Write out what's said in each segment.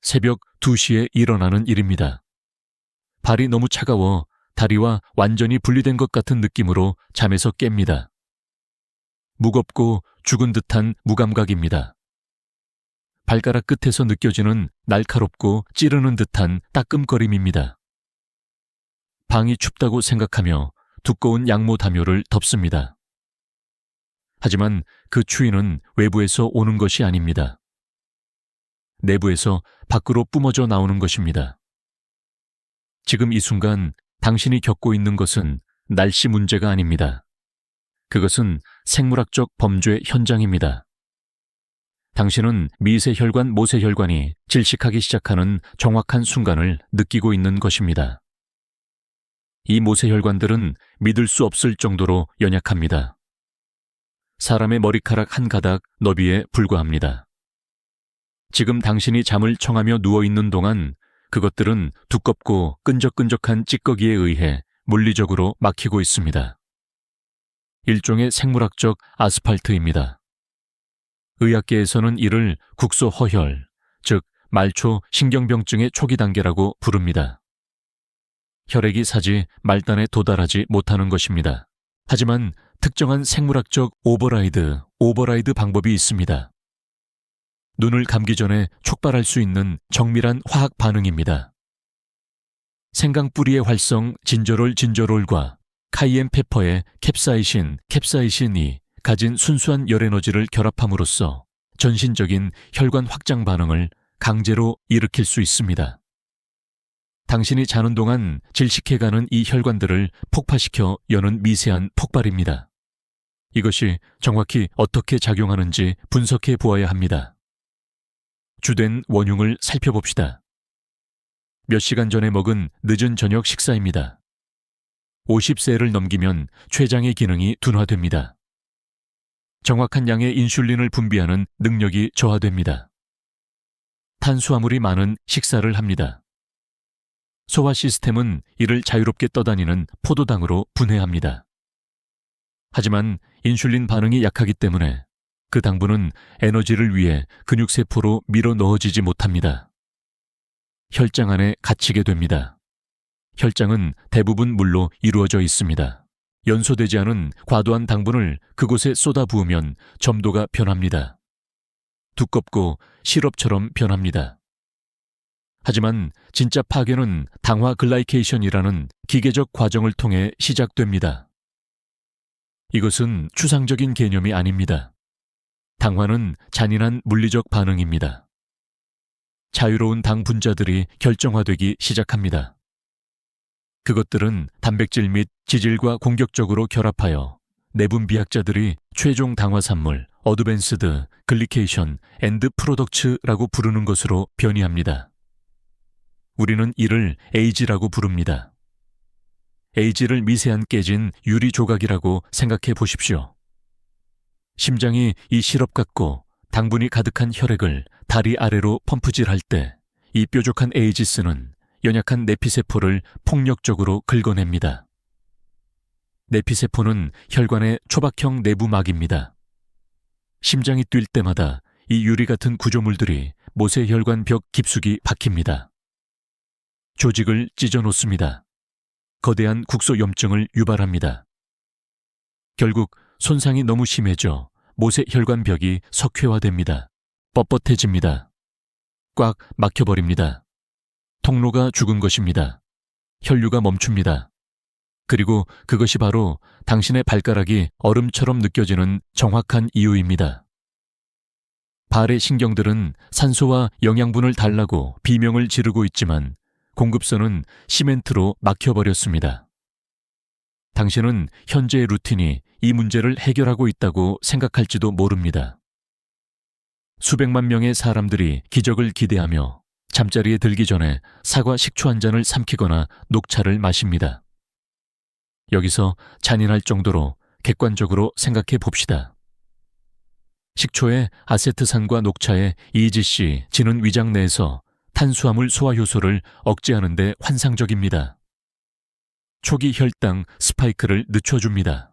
새벽 2시에 일어나는 일입니다. 발이 너무 차가워 다리와 완전히 분리된 것 같은 느낌으로 잠에서 깹니다. 무겁고 죽은 듯한 무감각입니다. 발가락 끝에서 느껴지는 날카롭고 찌르는 듯한 따끔거림입니다. 방이 춥다고 생각하며 두꺼운 양모 담요를 덮습니다. 하지만 그 추위는 외부에서 오는 것이 아닙니다. 내부에서 밖으로 뿜어져 나오는 것입니다. 지금 이 순간 당신이 겪고 있는 것은 날씨 문제가 아닙니다. 그것은 생물학적 범죄 현장입니다. 당신은 미세혈관, 모세혈관이 질식하기 시작하는 정확한 순간을 느끼고 있는 것입니다. 이 모세혈관들은 믿을 수 없을 정도로 연약합니다. 사람의 머리카락 한 가닥 너비에 불과합니다. 지금 당신이 잠을 청하며 누워있는 동안 그것들은 두껍고 끈적끈적한 찌꺼기에 의해 물리적으로 막히고 있습니다. 일종의 생물학적 아스팔트입니다. 의학계에서는 이를 국소허혈, 즉 말초 신경병증의 초기 단계라고 부릅니다. 혈액이 사지 말단에 도달하지 못하는 것입니다. 하지만 특정한 생물학적 오버라이드 방법이 있습니다. 눈을 감기 전에 촉발할 수 있는 정밀한 화학 반응입니다. 생강 뿌리의 활성 진저롤과 카이엔 페퍼의 캡사이신이 가진 순수한 열에너지를 결합함으로써 전신적인 혈관 확장 반응을 강제로 일으킬 수 있습니다. 당신이 자는 동안 질식해가는 이 혈관들을 폭파시켜 여는 미세한 폭발입니다. 이것이 정확히 어떻게 작용하는지 분석해 보아야 합니다. 주된 원흉을 살펴봅시다. 몇 시간 전에 먹은 늦은 저녁 식사입니다. 50세를 넘기면 췌장의 기능이 둔화됩니다. 정확한 양의 인슐린을 분비하는 능력이 저하됩니다. 탄수화물이 많은 식사를 합니다. 소화 시스템은 이를 자유롭게 떠다니는 포도당으로 분해합니다. 하지만 인슐린 반응이 약하기 때문에 그 당분은 에너지를 위해 근육세포로 밀어 넣어지지 못합니다. 혈장 안에 갇히게 됩니다. 혈장은 대부분 물로 이루어져 있습니다. 연소되지 않은 과도한 당분을 그곳에 쏟아부으면 점도가 변합니다. 두껍고 시럽처럼 변합니다. 하지만 진짜 파괴는 당화 글라이케이션이라는 기계적 과정을 통해 시작됩니다. 이것은 추상적인 개념이 아닙니다. 당화는 잔인한 물리적 반응입니다. 자유로운 당 분자들이 결정화되기 시작합니다. 그것들은 단백질 및 지질과 공격적으로 결합하여 내분비학자들이 최종 당화산물, 어드밴스드 글리케이션 앤드 프로덕츠라고 부르는 것으로 변이합니다. 우리는 이를 에이지라고 부릅니다. 에이지를 미세한 깨진 유리 조각이라고 생각해 보십시오. 심장이 이 시럽 같고 당분이 가득한 혈액을 다리 아래로 펌프질할 때 이 뾰족한 에이지스는 연약한 내피세포를 폭력적으로 긁어냅니다. 내피세포는 혈관의 초박형 내부막입니다. 심장이 뛸 때마다 이 유리 같은 구조물들이 모세혈관 벽 깊숙이 박힙니다. 조직을 찢어놓습니다. 거대한 국소염증을 유발합니다. 결국 손상이 너무 심해져 모세혈관 벽이 석회화됩니다. 뻣뻣해집니다. 꽉 막혀버립니다. 통로가 죽은 것입니다. 혈류가 멈춥니다. 그리고 그것이 바로 당신의 발가락이 얼음처럼 느껴지는 정확한 이유입니다. 발의 신경들은 산소와 영양분을 달라고 비명을 지르고 있지만 공급선은 시멘트로 막혀버렸습니다. 당신은 현재의 루틴이 이 문제를 해결하고 있다고 생각할지도 모릅니다. 수백만 명의 사람들이 기적을 기대하며 잠자리에 들기 전에 사과 식초 한 잔을 삼키거나 녹차를 마십니다. 여기서 잔인할 정도로 객관적으로 생각해 봅시다. 식초의 아세트산과 녹차의 EGC, 지는 위장 내에서 탄수화물 소화 효소를 억제하는 데 환상적입니다. 초기 혈당 스파이크를 늦춰줍니다.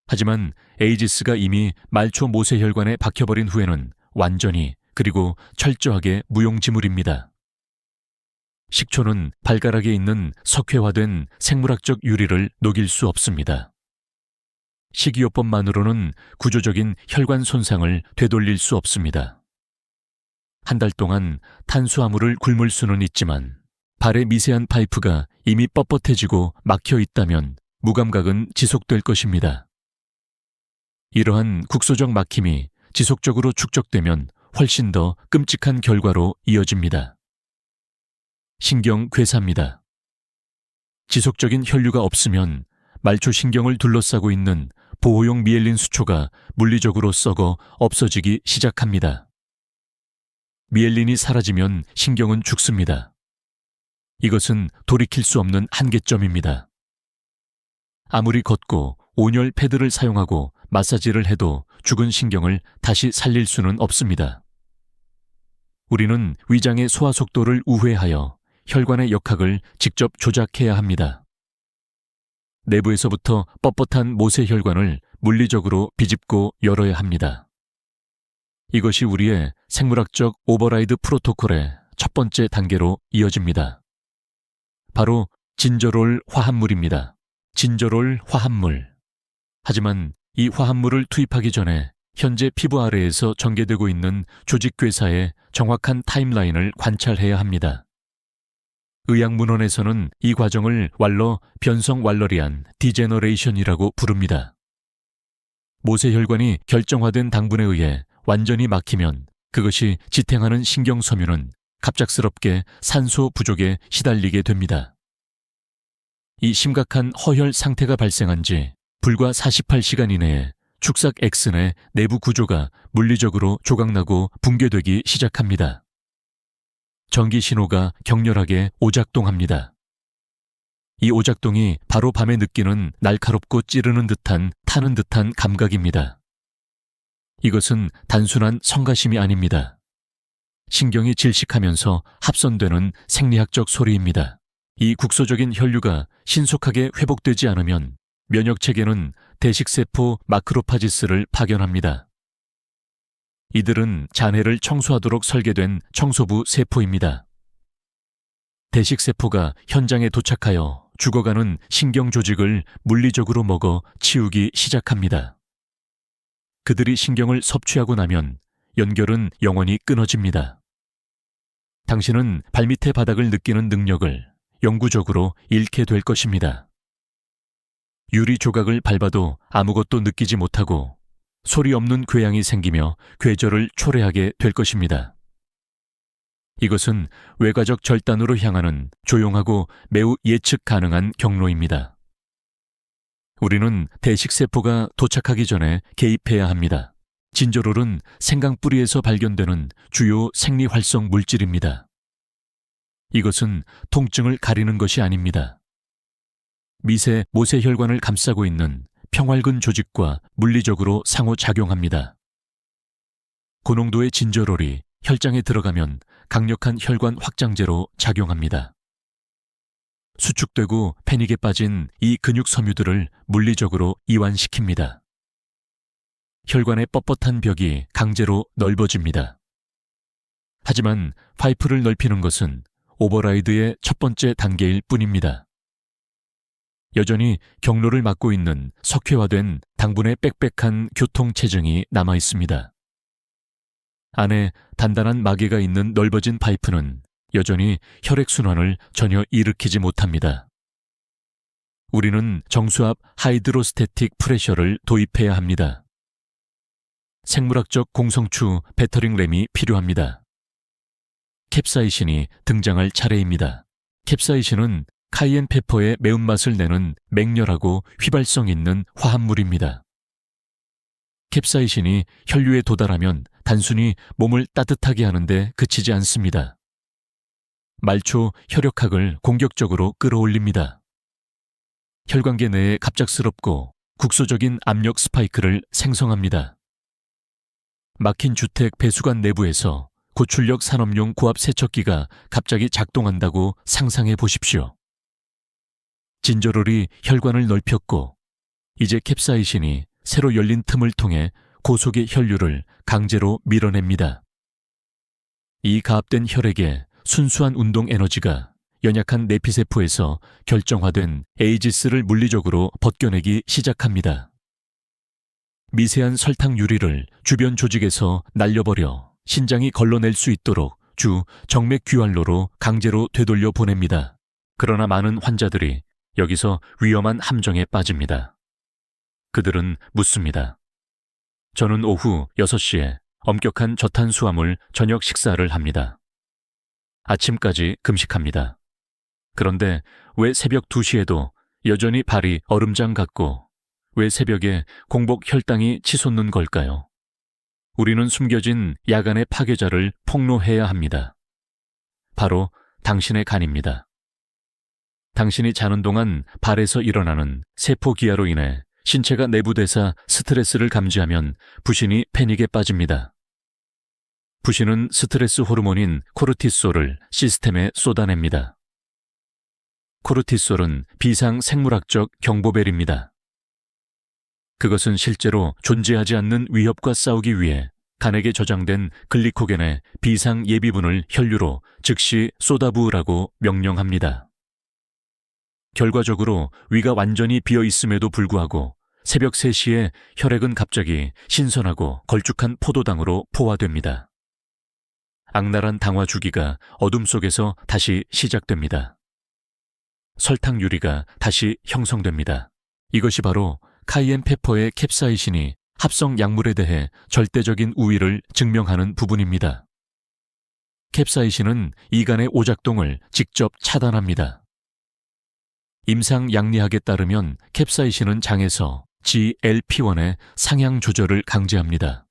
하지만 에이지스가 이미 말초 모세혈관에 박혀버린 후에는 완전히 그리고 철저하게 무용지물입니다. 식초는 발가락에 있는 석회화된 생물학적 유리를 녹일 수 없습니다. 식이요법만으로는 구조적인 혈관 손상을 되돌릴 수 없습니다. 한 달 동안 탄수화물을 굶을 수는 있지만 발의 미세한 파이프가 이미 뻣뻣해지고 막혀 있다면 무감각은 지속될 것입니다. 이러한 국소적 막힘이 지속적으로 축적되면 훨씬 더 끔찍한 결과로 이어집니다. 신경괴사입니다. 지속적인 혈류가 없으면 말초신경을 둘러싸고 있는 보호용 미엘린 수초가 물리적으로 썩어 없어지기 시작합니다. 미엘린이 사라지면 신경은 죽습니다. 이것은 돌이킬 수 없는 한계점입니다. 아무리 걷고 온열 패드를 사용하고 마사지를 해도 죽은 신경을 다시 살릴 수는 없습니다. 우리는 위장의 소화 속도를 우회하여 혈관의 역학을 직접 조작해야 합니다. 내부에서부터 뻣뻣한 모세혈관을 물리적으로 비집고 열어야 합니다. 이것이 우리의 생물학적 오버라이드 프로토콜의 첫 번째 단계로 이어집니다. 바로 진저롤 화합물입니다. 진저롤 화합물. 하지만 이 화합물을 투입하기 전에 현재 피부 아래에서 전개되고 있는 조직괴사의 정확한 타임라인을 관찰해야 합니다. 의학문헌에서는 이 과정을 왈러 변성왈러리안 디제너레이션이라고 부릅니다. 모세혈관이 결정화된 당분에 의해 완전히 막히면 그것이 지탱하는 신경섬유는 갑작스럽게 산소 부족에 시달리게 됩니다. 이 심각한 허혈 상태가 발생한 지 불과 48시간 이내에 축삭 X의 내부 구조가 물리적으로 조각나고 붕괴되기 시작합니다. 전기 신호가 격렬하게 오작동합니다. 이 오작동이 바로 밤에 느끼는 날카롭고 찌르는 듯한 타는 듯한 감각입니다. 이것은 단순한 성가심이 아닙니다. 신경이 질식하면서 합선되는 생리학적 소리입니다. 이 국소적인 혈류가 신속하게 회복되지 않으면 면역체계는 대식세포 마크로파지스를 파견합니다. 이들은 잔해를 청소하도록 설계된 청소부 세포입니다. 대식세포가 현장에 도착하여 죽어가는 신경조직을 물리적으로 먹어 치우기 시작합니다. 그들이 신경을 섭취하고 나면 연결은 영원히 끊어집니다. 당신은 발밑의 바닥을 느끼는 능력을 영구적으로 잃게 될 것입니다. 유리 조각을 밟아도 아무것도 느끼지 못하고 소리 없는 궤양이 생기며 궤절을 초래하게 될 것입니다. 이것은 외과적 절단으로 향하는 조용하고 매우 예측 가능한 경로입니다. 우리는 대식세포가 도착하기 전에 개입해야 합니다. 진저롤은 생강뿌리에서 발견되는 주요 생리활성 물질입니다. 이것은 통증을 가리는 것이 아닙니다. 미세 모세혈관을 감싸고 있는 평활근 조직과 물리적으로 상호작용합니다. 고농도의 진저롤이 혈장에 들어가면 강력한 혈관 확장제로 작용합니다. 수축되고 패닉에 빠진 이 근육 섬유들을 물리적으로 이완시킵니다. 혈관의 뻣뻣한 벽이 강제로 넓어집니다. 하지만 파이프를 넓히는 것은 오버라이드의 첫 번째 단계일 뿐입니다. 여전히 경로를 막고 있는 석회화된 당분의 빽빽한 교통체증이 남아 있습니다. 안에 단단한 마개가 있는 넓어진 파이프는 여전히 혈액순환을 전혀 일으키지 못합니다. 우리는 정수압 하이드로스태틱 프레셔를 도입해야 합니다. 생물학적 공성추 배터링 램이 필요합니다. 캡사이신이 등장할 차례입니다. 캡사이신은 카이엔 페퍼의 매운맛을 내는 맹렬하고 휘발성 있는 화합물입니다. 캡사이신이 혈류에 도달하면 단순히 몸을 따뜻하게 하는데 그치지 않습니다. 말초 혈역학을 공격적으로 끌어올립니다. 혈관계 내에 갑작스럽고 국소적인 압력 스파이크를 생성합니다. 막힌 주택 배수관 내부에서 고출력 산업용 고압 세척기가 갑자기 작동한다고 상상해 보십시오. 진저롤이 혈관을 넓혔고 이제 캡사이신이 새로 열린 틈을 통해 고속의 혈류를 강제로 밀어냅니다. 이 가압된 혈액에 순수한 운동 에너지가 연약한 내피세포에서 결정화된 에이지스를 물리적으로 벗겨내기 시작합니다. 미세한 설탕 유리를 주변 조직에서 날려버려 신장이 걸러낼 수 있도록 주 정맥 귀환로로 강제로 되돌려 보냅니다. 그러나 많은 환자들이 여기서 위험한 함정에 빠집니다. 그들은 묻습니다. 저는 오후 6시에 엄격한 저탄수화물 저녁 식사를 합니다. 아침까지 금식합니다. 그런데 왜 새벽 2시에도 여전히 발이 얼음장 같고 왜 새벽에 공복 혈당이 치솟는 걸까요? 우리는 숨겨진 야간의 파괴자를 폭로해야 합니다. 바로 당신의 간입니다. 당신이 자는 동안 발에서 일어나는 세포기아로 인해 신체가 내부대사 스트레스를 감지하면 부신이 패닉에 빠집니다. 부신은 스트레스 호르몬인 코르티솔을 시스템에 쏟아냅니다. 코르티솔은 비상생물학적 경보벨입니다. 그것은 실제로 존재하지 않는 위협과 싸우기 위해 간에게 저장된 글리코겐의 비상예비분을 혈류로 즉시 쏟아부으라고 명령합니다. 결과적으로 위가 완전히 비어 있음에도 불구하고 새벽 3시에 혈액은 갑자기 신선하고 걸쭉한 포도당으로 포화됩니다. 악랄한 당화 주기가 어둠 속에서 다시 시작됩니다. 설탕 유리가 다시 형성됩니다. 이것이 바로 카이엔 페퍼의 캡사이신이 합성 약물에 대해 절대적인 우위를 증명하는 부분입니다. 캡사이신은 이간의 오작동을 직접 차단합니다. 임상 양리학에 따르면 캡사이신은 장에서 GLP-1의 상향 조절을 강제합니다.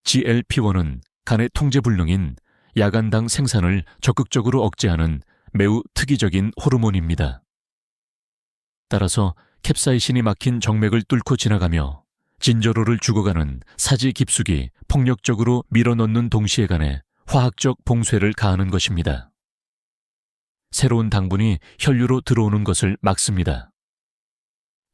GLP-1은 간의 통제불능인 야간당 생산을 적극적으로 억제하는 매우 특이적인 호르몬입니다. 따라서 캡사이신이 막힌 정맥을 뚫고 지나가며 진저로를 죽어가는 사지 깊숙이 폭력적으로 밀어넣는 동시에 간에 화학적 봉쇄를 가하는 것입니다. 새로운 당분이 혈류로 들어오는 것을 막습니다.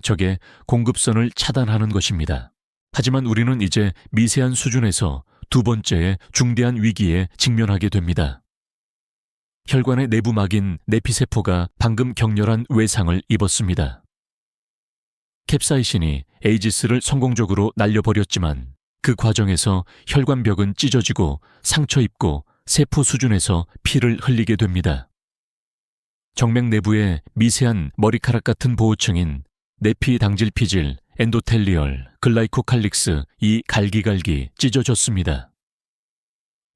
적의 공급선을 차단하는 것입니다. 하지만 우리는 이제 미세한 수준에서 두 번째의 중대한 위기에 직면하게 됩니다. 혈관의 내부막인 내피세포가 방금 격렬한 외상을 입었습니다. 캡사이신이 에이지스를 성공적으로 날려버렸지만 그 과정에서 혈관벽은 찢어지고 상처 입고 세포 수준에서 피를 흘리게 됩니다. 정맥 내부의 미세한 머리카락 같은 보호층인 내피당질피질, 엔도텔리얼, 글라이코칼릭스 이 갈기갈기 찢어졌습니다.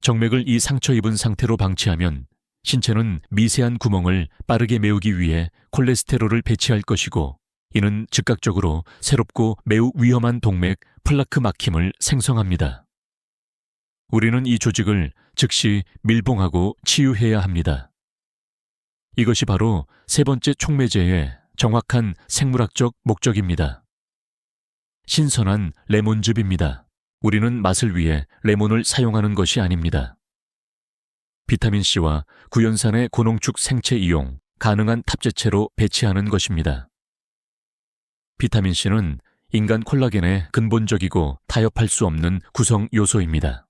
정맥을 이 상처 입은 상태로 방치하면 신체는 미세한 구멍을 빠르게 메우기 위해 콜레스테롤을 배치할 것이고 이는 즉각적으로 새롭고 매우 위험한 동맥 플라크 막힘을 생성합니다. 우리는 이 조직을 즉시 밀봉하고 치유해야 합니다. 이것이 바로 세 번째 촉매제의 정확한 생물학적 목적입니다. 신선한 레몬즙입니다. 우리는 맛을 위해 레몬을 사용하는 것이 아닙니다. 비타민C와 구연산의 고농축 생체 이용, 가능한 탑재체로 배치하는 것입니다. 비타민C는 인간 콜라겐의 근본적이고 타협할 수 없는 구성 요소입니다.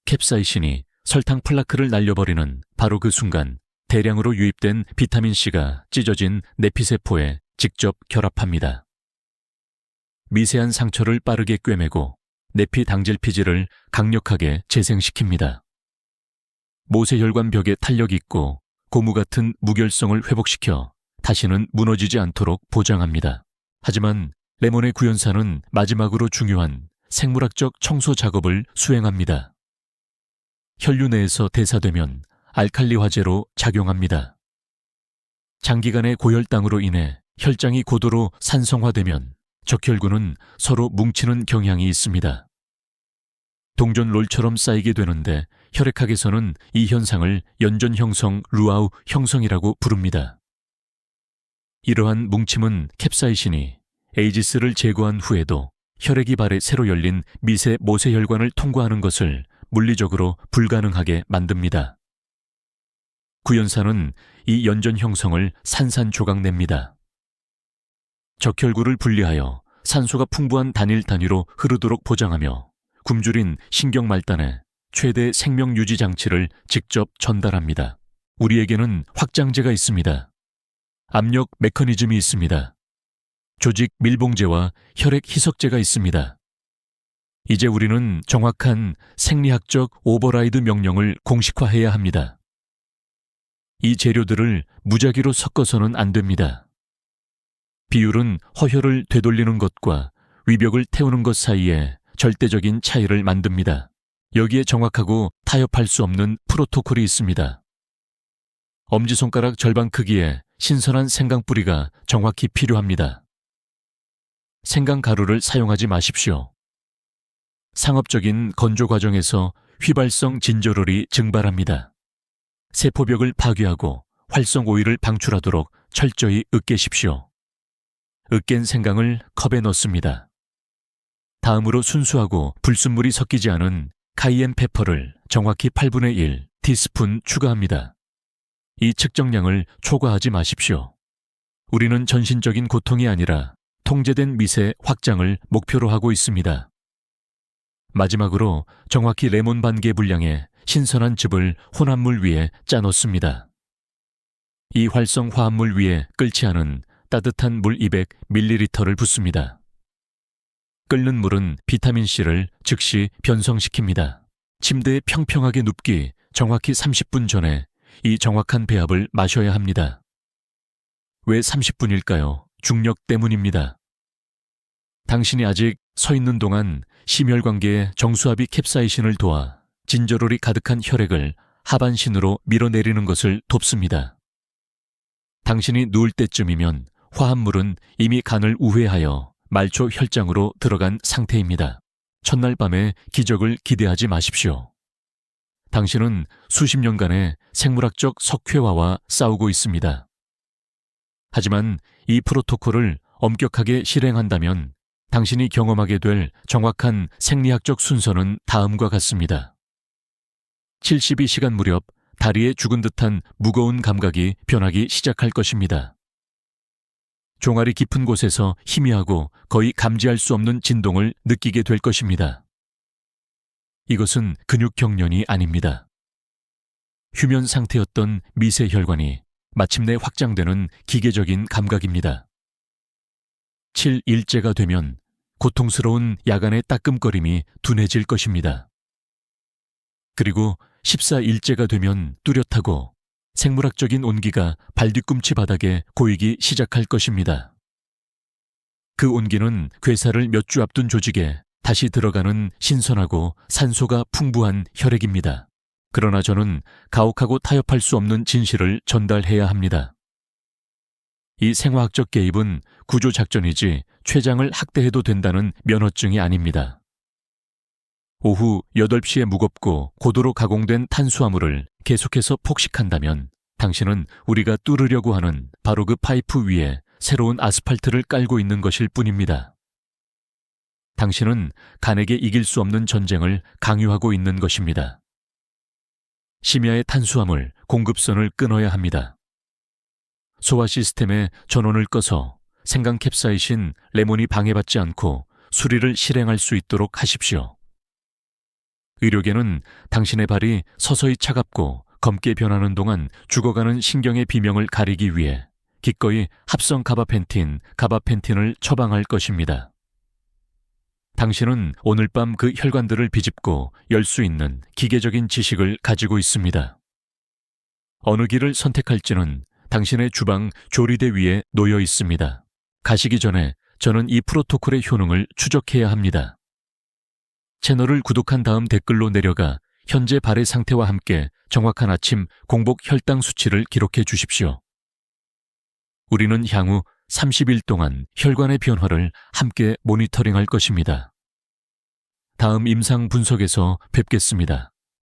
캡사이신이 설탕 플라크를 날려버리는 바로 그 순간 대량으로 유입된 비타민C가 찢어진 내피세포에 직접 결합합니다. 미세한 상처를 빠르게 꿰매고 내피당질피질을 강력하게 재생시킵니다. 모세혈관 벽에 탄력 있고 고무 같은 무결성을 회복시켜 다시는 무너지지 않도록 보장합니다. 하지만 레몬의 구연산은 마지막으로 중요한 생물학적 청소 작업을 수행합니다. 혈류 내에서 대사되면 알칼리 화제로 작용합니다. 장기간의 고혈당으로 인해 혈장이 고도로 산성화되면 적혈구는 서로 뭉치는 경향이 있습니다. 동전 롤처럼 쌓이게 되는데 혈액학에서는 이 현상을 연전형성 루아우 형성이라고 부릅니다. 이러한 뭉침은 캡사이신이 에이지스를 제거한 후에도 혈액이 발에 새로 열린 미세 모세혈관을 통과하는 것을 물리적으로 불가능하게 만듭니다. 구연산은 이 연전 형성을 산산조각냅니다. 적혈구를 분리하여 산소가 풍부한 단일 단위로 흐르도록 보장하며 굶주린 신경말단에 최대 생명 유지 장치를 직접 전달합니다. 우리에게는 확장제가 있습니다. 압력 메커니즘이 있습니다. 조직 밀봉제와 혈액 희석제가 있습니다. 이제 우리는 정확한 생리학적 오버라이드 명령을 공식화해야 합니다. 이 재료들을 무작위로 섞어서는 안 됩니다. 비율은 허혈을 되돌리는 것과 위벽을 태우는 것 사이에 절대적인 차이를 만듭니다. 여기에 정확하고 타협할 수 없는 프로토콜이 있습니다. 엄지손가락 절반 크기의 신선한 생강뿌리가 정확히 필요합니다. 생강가루를 사용하지 마십시오. 상업적인 건조 과정에서 휘발성 진저롤이 증발합니다. 세포벽을 파괴하고 활성 오일을 방출하도록 철저히 으깨십시오. 으깬 생강을 컵에 넣습니다. 다음으로 순수하고 불순물이 섞이지 않은 카이엔 페퍼를 정확히 8분의 1 티스푼 추가합니다. 이 측정량을 초과하지 마십시오. 우리는 전신적인 고통이 아니라 통제된 미세 확장을 목표로 하고 있습니다. 마지막으로 정확히 레몬 반 개 분량의 신선한 즙을 혼합물 위에 짜 놓습니다. 이 활성 화합물 위에 끓지 않은 따뜻한 물 200ml를 붓습니다. 끓는 물은 비타민C를 즉시 변성시킵니다. 침대에 평평하게 눕기 정확히 30분 전에 이 정확한 배합을 마셔야 합니다. 왜 30분일까요? 중력 때문입니다. 당신이 아직 서 있는 동안 심혈관계에 정수압이 캡사이신을 도와 진저롤이 가득한 혈액을 하반신으로 밀어내리는 것을 돕습니다. 당신이 누울 때쯤이면 화합물은 이미 간을 우회하여 말초 혈장으로 들어간 상태입니다. 첫날 밤에 기적을 기대하지 마십시오. 당신은 수십 년간의 생물학적 석회화와 싸우고 있습니다. 하지만 이 프로토콜을 엄격하게 실행한다면 당신이 경험하게 될 정확한 생리학적 순서는 다음과 같습니다. 72시간 무렵 다리에 죽은 듯한 무거운 감각이 변하기 시작할 것입니다. 종아리 깊은 곳에서 희미하고 거의 감지할 수 없는 진동을 느끼게 될 것입니다. 이것은 근육 경련이 아닙니다. 휴면 상태였던 미세 혈관이 마침내 확장되는 기계적인 감각입니다. 7일째가 되면 고통스러운 야간의 따끔거림이 둔해질 것입니다. 그리고 14일째가 되면 뚜렷하고 생물학적인 온기가 발뒤꿈치 바닥에 고이기 시작할 것입니다. 그 온기는 괴사를 몇 주 앞둔 조직에 다시 들어가는 신선하고 산소가 풍부한 혈액입니다. 그러나 저는 가혹하고 타협할 수 없는 진실을 전달해야 합니다. 이 생화학적 개입은 구조작전이지 췌장을 학대해도 된다는 면허증이 아닙니다. 오후 8시에 무겁고 고도로 가공된 탄수화물을 계속해서 폭식한다면 당신은 우리가 뚫으려고 하는 바로 그 파이프 위에 새로운 아스팔트를 깔고 있는 것일 뿐입니다. 당신은 간에게 이길 수 없는 전쟁을 강요하고 있는 것입니다. 심야의 탄수화물 공급선을 끊어야 합니다. 소화 시스템의 전원을 꺼서 생강 캡사이신 레몬이 방해받지 않고 수리를 실행할 수 있도록 하십시오. 의료계는 당신의 발이 서서히 차갑고 검게 변하는 동안 죽어가는 신경의 비명을 가리기 위해 기꺼이 합성 가바펜틴을 처방할 것입니다. 당신은 오늘 밤 그 혈관들을 비집고 열 수 있는 기계적인 지식을 가지고 있습니다. 어느 길을 선택할지는 당신의 주방 조리대 위에 놓여 있습니다. 가시기 전에 저는 이 프로토콜의 효능을 추적해야 합니다. 채널을 구독한 다음 댓글로 내려가 현재 발의 상태와 함께 정확한 아침 공복 혈당 수치를 기록해 주십시오. 우리는 향후 30일 동안 혈관의 변화를 함께 모니터링할 것입니다. 다음 임상 분석에서 뵙겠습니다.